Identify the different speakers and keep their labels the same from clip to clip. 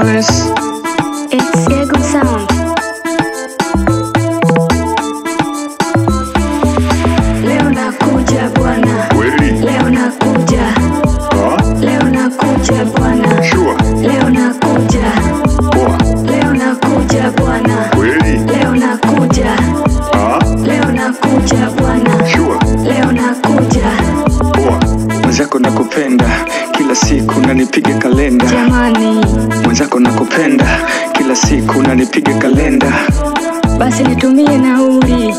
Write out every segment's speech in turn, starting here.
Speaker 1: Morales.
Speaker 2: It's a good sound. Leo nakuja bwana. Leo nakuja. Leo nakuja bwana. Leo nakuja. Leo nakuja bwana. Leo nakuja. Leo nakuja bwana. Leo nakuja.
Speaker 1: Mwenzako nakupenda, kila siku unanipiga kalenda.
Speaker 2: Jamani,
Speaker 1: Mwenzako nakupenda, kila siku unanipiga kalenda.
Speaker 2: basi nitumie nauli.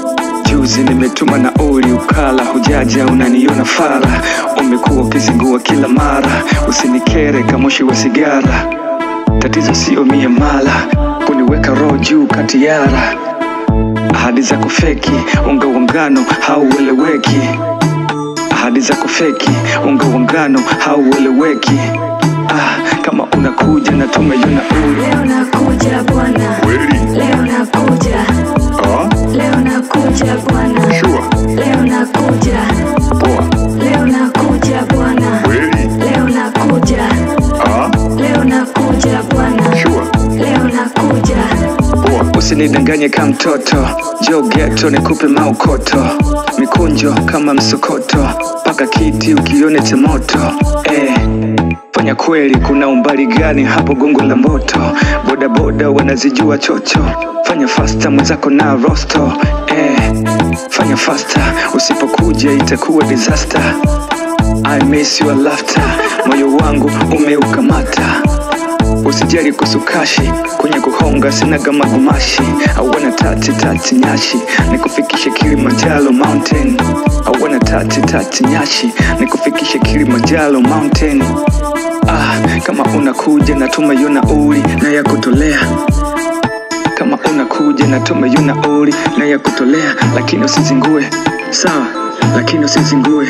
Speaker 1: Juzi nimetuma nauli, ukala hujaja, unaniona fara. Umekuwa ukizingua kila mara, usinikere kama moshi wa sigara. Tatizo sio miamala, kuniweka roho juu kati yara. Ahadi zako feki, unga wa ngano haueleweki. Ahadi zako feki, unga wa ngano haueleweki. Kama unakuja na tumeyo nauli.
Speaker 2: Leo nakuja bwana. Leo nakuja. Leo nakuja bwana. Leo nakuja. Leo nakuja bwana. Leo nakuja. Leo nakuja bwana. Leo nakuja.
Speaker 1: Usinidanganye kama mtoto, njoo ghetto nikupe maukoto. Mikunjo kama msokoto, paka kiti ukione moto. Fanya kweli, kuna umbali gani hapo gongo la moto? Boda boda wanazijua chocho. Fanya faster mwenzako na rosto. Fanya faster, usipokuja itakuwa disaster. I miss your laughter, moyo wangu umeukamata. Usijali kusukashi, kwenye kuhonga sina gama gumashi. I wanna tati nyashi, nikufikishe Kilimanjaro mountain. I wanna tati nyashi, nikufikishe Kilimanjaro mountain. Kama unakuja na tumeyo nauli na ya kutolea. Kama unakuja na tumeyo nauli na ya kutolea. Lakini usizingue, sawa? Lakini usizingue.